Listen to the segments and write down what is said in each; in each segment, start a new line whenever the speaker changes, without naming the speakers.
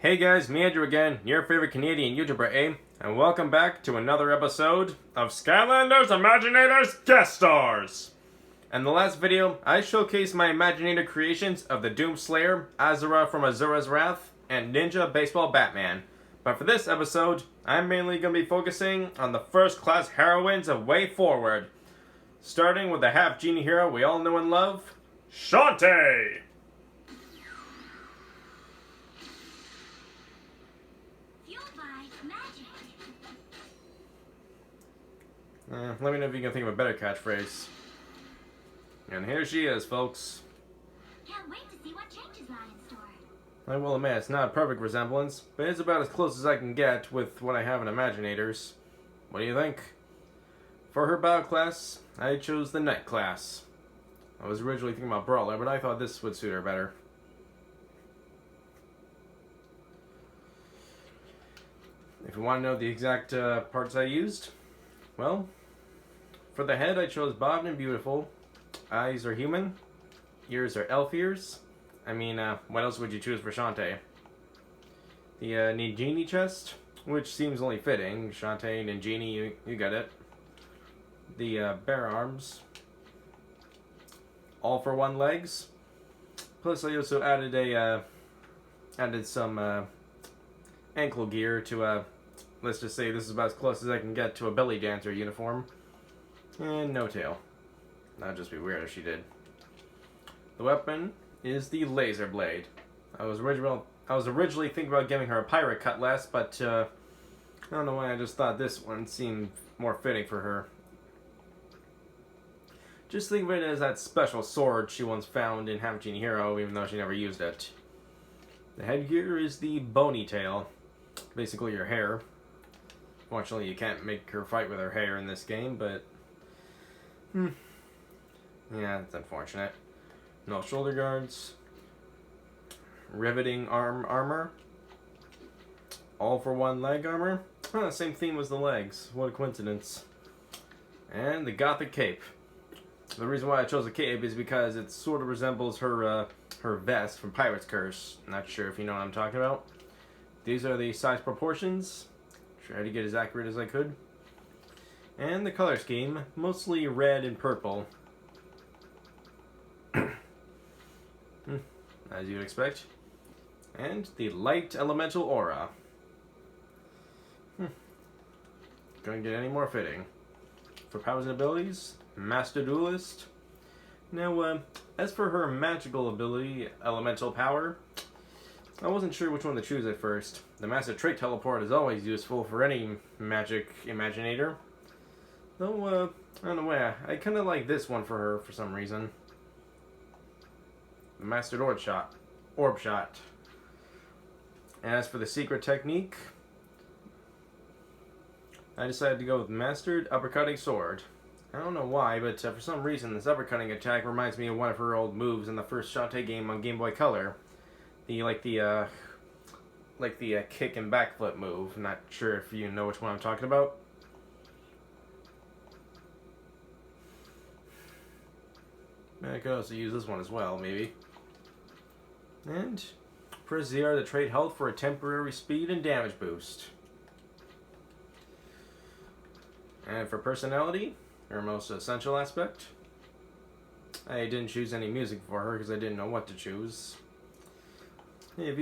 Hey guys, me Andrew again, your favorite Canadian YouTuber, eh? And welcome back to another episode of Skylanders Imaginators Guest Stars! In the last video, I showcased my Imaginator creations of the Doomslayer, Azura from Azura's Wrath, and Ninja Baseball Batman. But for this episode, I'm mainly going to be focusing on the first-class heroines of WayForward. Starting with the half-genie hero we all know and love, Shantae! Let me know if you can think of a better catchphrase. And here she is, folks.
Can't wait to see what changes lie in store.
I will admit, it's not a perfect resemblance, but it's about as close as I can get with what I have in Imaginators. What do you think? For her battle class, I chose the Knight class. I was originally thinking about Brawler, but I thought this would suit her better. If you want to know the exact parts I used, well, for the head I chose Bobbed and Beautiful. Eyes are human. Ears are elf ears. I mean, what else would you choose for Shantae? The Ningini chest, which seems only fitting. Shantae, Ningini, you get it. The bare arms. All for one legs. Plus I also added some ankle gear to let's just say this is about as close as I can get to a belly dancer uniform. And no tail. That'd just be weird if she did. The weapon is the laser blade. I was originally thinking about giving her a pirate cutlass, but I don't know why, I just thought this one seemed more fitting for her. Just think of it as that special sword she once found in Half Genie Hero, even though she never used it. The headgear is the bony tail. Basically your hair. Fortunately, you can't make her fight with her hair in this game, but yeah, it's unfortunate. No shoulder guards. Riveting armor. All for one leg armor. Same theme as the legs. What a coincidence. And the Gothic cape. The reason why I chose the cape is because it sort of resembles her her vest from Pirate's Curse. Not sure if you know what I'm talking about. These are the size proportions. Try to get as accurate as I could. And the color scheme, mostly red and purple. As you'd expect. And the light elemental aura. Couldn't get any more fitting. For powers and abilities, Master Duelist. Now, as for her magical ability, elemental power, I wasn't sure which one to choose at first. The Master Trait Teleport is always useful for any magic Imaginator. Though, I don't know why, I kind of like this one for her for some reason. The Mastered Orb Shot. As for the secret technique, I decided to go with Mastered Uppercutting Sword. I don't know why, but for some reason this uppercutting attack reminds me of one of her old moves in the first Shantae game on Game Boy Color. The kick and backflip move. Not sure if you know which one I'm talking about. I could also use this one as well, maybe. And press ZR to trade health for a temporary speed and damage boost. And for personality, her most essential aspect, I didn't choose any music for her because I didn't know what to choose. Hey, if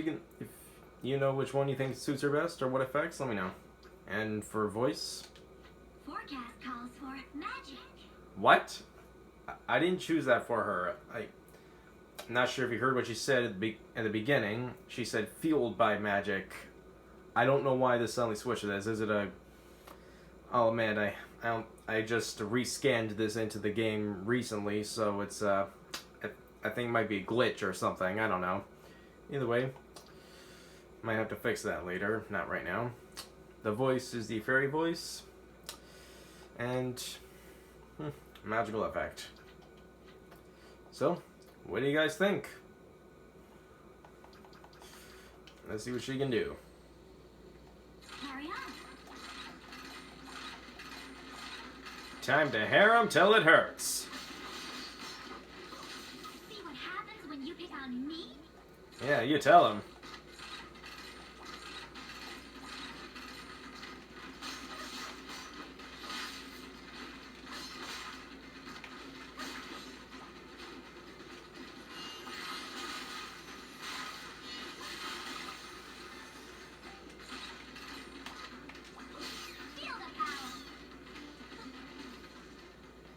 you know which one you think suits her best or what effects, let me know. And for voice,
Forecast calls for magic.
What? I didn't choose that for her. I'm not sure if you heard what she said at the beginning. She said fueled by magic. I don't know why this suddenly switched to this. Is it a... Oh man, I just rescanned this into the game recently, so it's I think it might be a glitch or something. I don't know. Either way, might have to fix that later. Not right now. The voice is the fairy voice. And magical effect. So, what do you guys think? Let's see what she can do.
Carry on.
Time to hair 'em till it hurts.
See what happens when you pick on me?
Yeah, you tell him.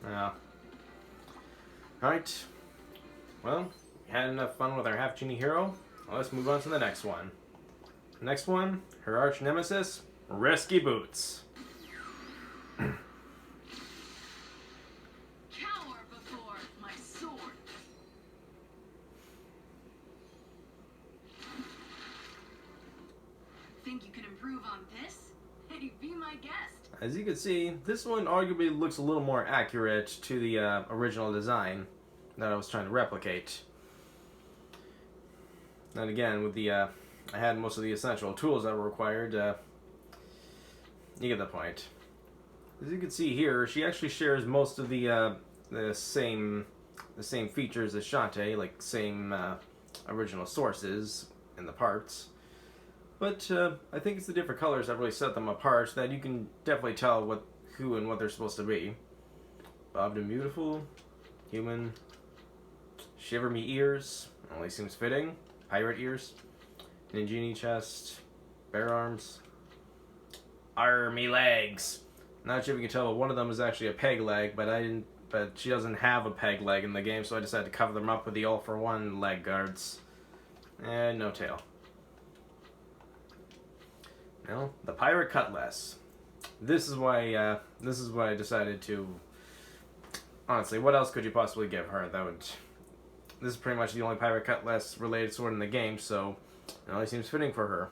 Yeah. Alright. Well, we had enough fun with our half genie hero. Well, let's move on to the next one. Next one, her arch nemesis, Risky Boots.
Cower before my sword. Think you can improve on this? Hey, be my guest.
As you can see, this one arguably looks a little more accurate to the original design that I was trying to replicate. And again, with the I had most of the essential tools that were required. You get the point. As you can see here, she actually shares most of the same features as Shantae, like same original sources in the parts. But I think it's the different colors that really set them apart, that you can definitely tell who and what they're supposed to be. Bobbed and beautiful, human, shiver me ears, only seems fitting, pirate ears, Ninjini chest, bare arms, army legs. Not sure if you can tell, but one of them is actually a peg leg, but she doesn't have a peg leg in the game, so I decided to cover them up with the all-for-one leg guards. And no tail. Now, the pirate cutlass. This is why I decided to. Honestly, what else could you possibly give her? This is pretty much the only pirate cutlass related sword in the game, so it only seems fitting for her.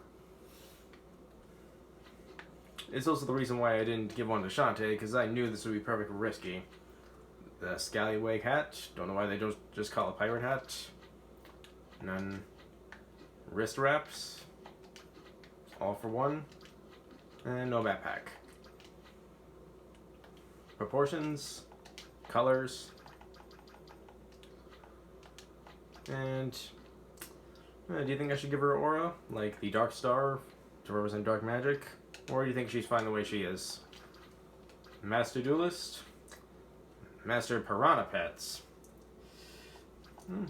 It's also the reason why I didn't give one to Shantae, because I knew this would be perfect for Risky. The scallywag hat. Don't know why they don't just call it pirate hat. None. Wrist wraps. All for one. And no backpack. Proportions. Colors. And do you think I should give her an aura? Like the Dark Star to represent dark magic? Or do you think she's fine the way she is? Master Duelist. Master Piranha Pets.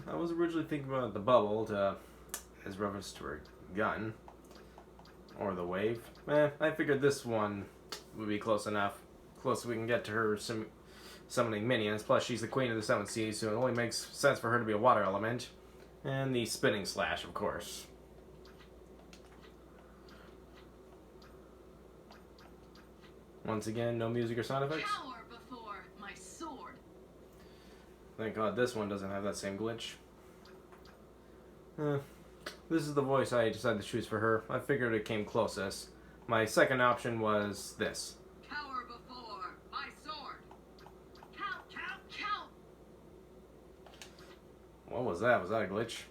I was originally thinking about the bubble as reference to her gun. Or the wave. I figured this one would be close enough. Close we can get to her summoning minions. Plus, she's the queen of the seven seas, so it only makes sense for her to be a water element. And the spinning slash, of course. Once again, no music or sound effects.
Cower before my sword.
Thank God this one doesn't have that same glitch. This is the voice I decided to choose for her. I figured it came closest. My second option was this.
Cower before my sword. Cow.
What was that? Was that a glitch?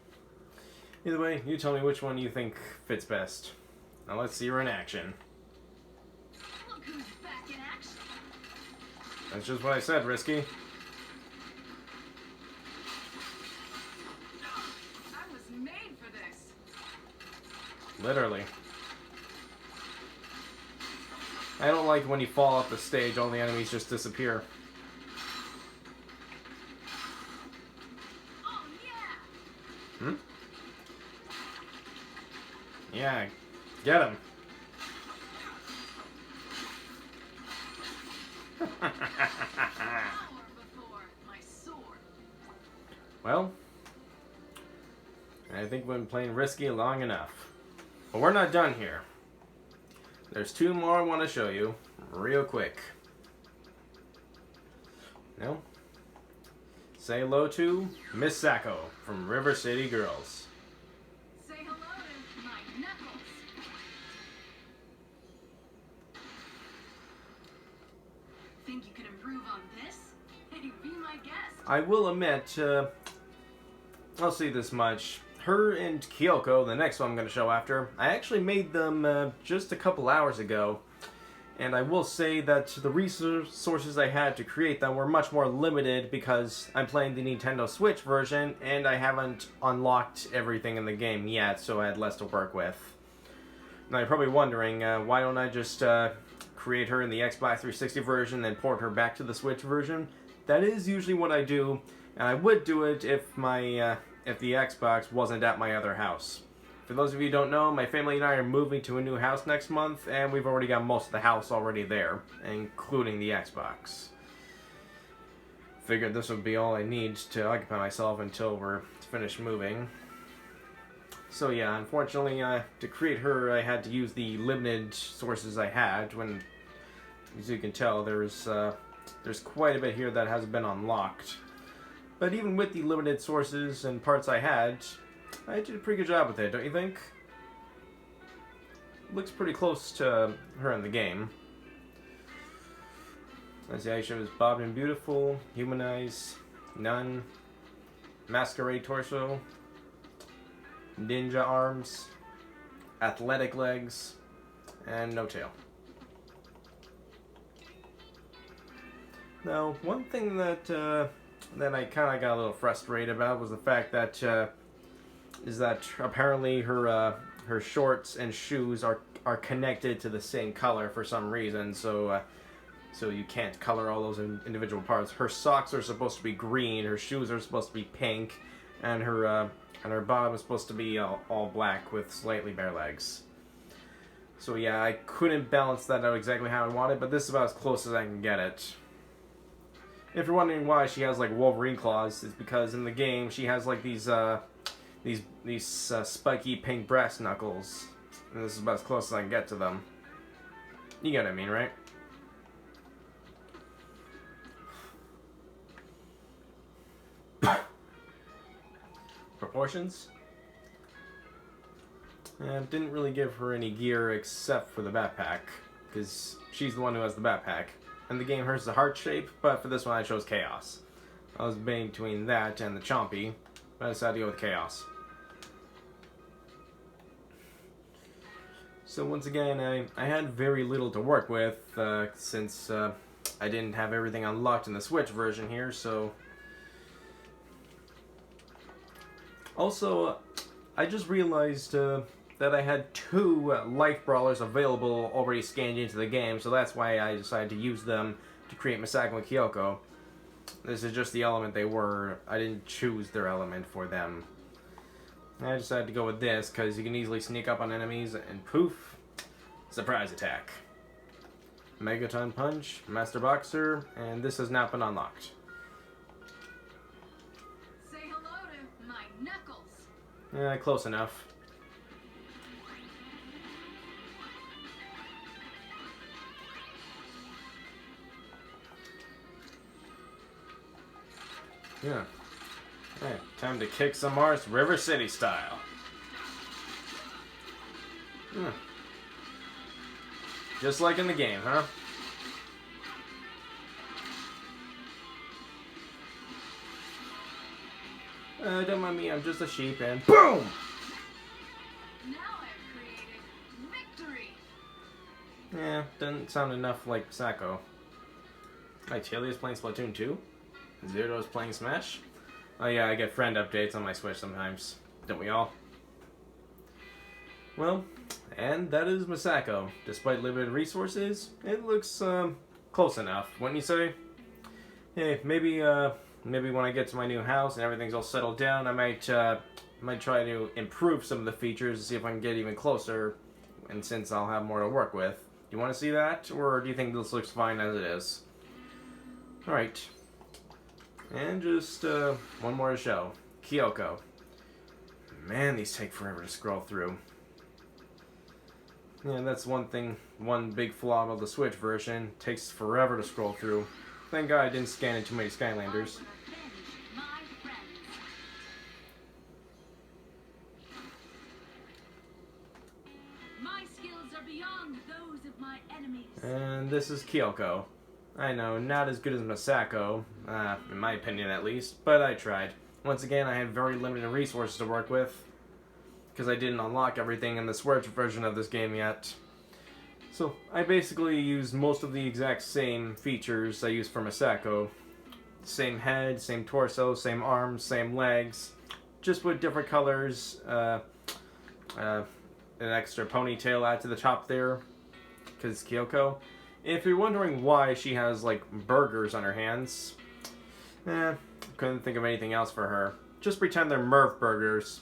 Either way, you tell me which one you think fits best. Now let's see her in action.
Look who's back in action.
That's just what I said, Risky.
I was made for this.
Literally. I don't like when you fall off the stage, all the enemies just disappear.
Oh yeah.
Yeah, get him.
Cower before my sword.
Well, I think we've been playing Risky long enough. But we're not done here. There's two more I want to show you real quick. No? Say hello to Misako from River City Girls.
Say hello to my knuckles. Think you can improve on this? Hey, be my guest.
I will admit, I'll say this much. Her and Kyoko, the next one I'm going to show after, I actually made them just a couple hours ago. And I will say that the resources I had to create them were much more limited because I'm playing the Nintendo Switch version and I haven't unlocked everything in the game yet, so I had less to work with. Now you're probably wondering, why don't I just create her in the Xbox 360 version and then port her back to the Switch version? That is usually what I do, and I would do it if if the Xbox wasn't at my other house. For those of you who don't know, my family and I are moving to a new house next month, and we've already got most of the house already there, including the Xbox. Figured this would be all I need to occupy myself until we're finished moving. So yeah, unfortunately, to create her, I had to use the limited sources I had. When, as you can tell, there's quite a bit here that hasn't been unlocked. But even with the limited sources and parts I had, I did a pretty good job with it, don't you think? Looks pretty close to her in the game. As the eye shows Bob and Beautiful, Human Eyes, Nun, Masquerade Torso, Ninja Arms, Athletic Legs, and no tail. Now, one thing that I kind of got a little frustrated about was the fact that apparently her shorts and shoes are connected to the same color for some reason, so you can't color all those individual parts. Her socks are supposed to be green, her shoes are supposed to be pink, and her bottom is supposed to be all black with slightly bare legs. So yeah, I couldn't balance that out exactly how I wanted, but this is about as close as I can get it. If you're wondering why she has like Wolverine claws, it's because in the game she has like these spiky pink brass knuckles, and this is about as close as I can get to them. You get what I mean, right? Proportions. And didn't really give her any gear except for the backpack, because she's the one who has the backpack. In the game, hers is a heart shape, but for this one I chose Chaos. I was debating between that and the Chompy, but I decided to go with Chaos. So once again, I had very little to work with, since I didn't have everything unlocked in the Switch version here, so... Also, I just realized that I had 2 life brawlers available already scanned into the game, so that's why I decided to use them to create Misako and Kyoko. This is just the element they were. I didn't choose their element for them. I decided to go with this because you can easily sneak up on enemies and poof, surprise attack. Megaton Punch, Master Boxer, and this has not been unlocked.
Say hello to my knuckles.
Yeah, close enough. Yeah. Hey, time to kick some arse River City style. Yeah. Just like in the game, huh? Don't mind me, I'm just a sheep, and BOOM!
Now I've created victory.
Yeah, doesn't sound enough like Misako. Italia's playing Splatoon 2? Zero's playing Smash? Oh yeah, I get friend updates on my Switch sometimes. Don't we all? Well, and that is Misako. Despite limited resources, it looks close enough, wouldn't you say? Hey, maybe when I get to my new house and everything's all settled down, I might try to improve some of the features to see if I can get even closer, and since I'll have more to work with. Do you want to see that, or do you think this looks fine as it is? Alright. And just one more to show. Kyoko. Man, these take forever to scroll through. Yeah, that's one thing, one big flaw of the Switch version. Takes forever to scroll through. Thank God I didn't scan in too many Skylanders.
My skills are beyond those of my enemies.
And this is Kyoko. I know, not as good as Misako, in my opinion at least, but I tried. Once again, I had very limited resources to work with, because I didn't unlock everything in the Switch version of this game yet. So, I basically used most of the exact same features I used for Misako. Same head, same torso, same arms, same legs, just with different colors, an extra ponytail added to the top there, because it's Kyoko. If you're wondering why she has, like, burgers on her hands, couldn't think of anything else for her. Just pretend they're Merv burgers.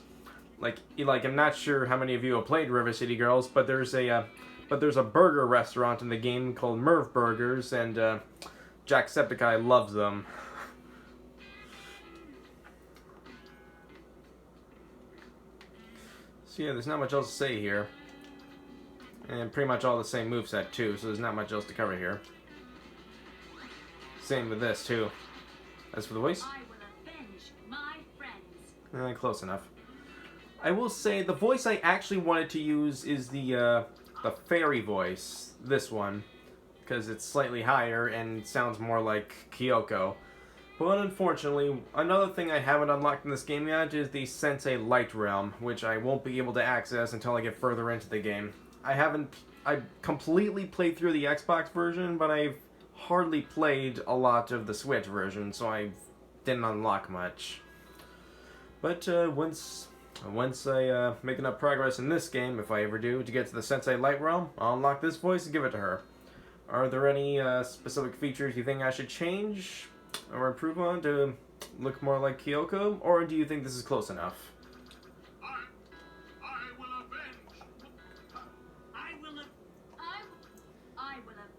Like, I'm not sure how many of you have played River City Girls, but there's a burger restaurant in the game called Merv Burgers, and Jacksepticeye loves them. So yeah, there's not much else to say here. And pretty much all the same moveset too, so there's not much else to cover here. Same with this too. As for the voice,
I will avenge my friends.
close enough. I will say the voice I actually wanted to use is the fairy voice, this one, because it's slightly higher and sounds more like Kyoko. But unfortunately, another thing I haven't unlocked in this game yet is the Sensei Light Realm, which I won't be able to access until I get further into the game. I completely played through the Xbox version, but I've hardly played a lot of the Switch version, so I didn't unlock much. But once I make enough progress in this game, if I ever do, to get to the Sensei Light Realm, I'll unlock this voice and give it to her. Are there any specific features you think I should change or improve on to look more like Kyoko, or do you think this is close enough?
I will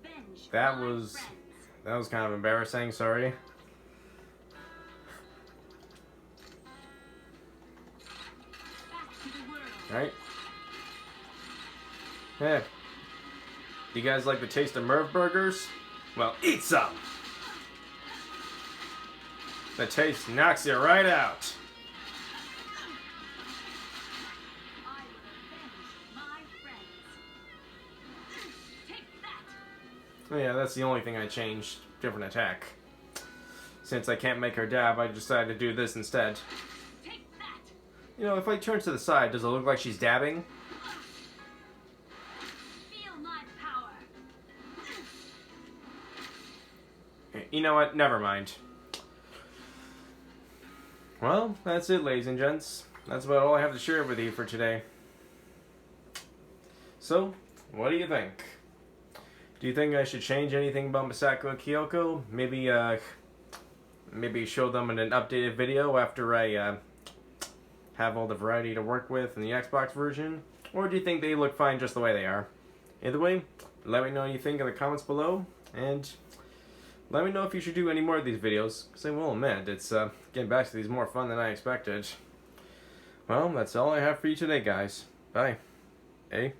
avenge
That
my
was
friends.
kind of embarrassing, sorry.
Back to the world.
Right? Yeah. Do you guys like the taste of Merv burgers? Well, eat some! The taste knocks you right out.
I will avenge my friends. Take that.
Oh, yeah, that's the only thing I changed. Different attack. Since I can't make her dab, I decided to do this instead.
Take that.
You know, if I turn to the side, does it look like she's dabbing?
Feel my power.
You know what? Never mind. Well, that's it, ladies and gents. That's about all I have to share with you for today. So, what do you think? Do you think I should change anything about Misako and Kyoko? Maybe show them in an updated video after I have all the variety to work with in the Xbox version? Or do you think they look fine just the way they are? Either way, let me know what you think in the comments below, and let me know if you should do any more of these videos, because I will admit, it's getting back to these more fun than I expected. Well, that's all I have for you today, guys. Bye. Hey.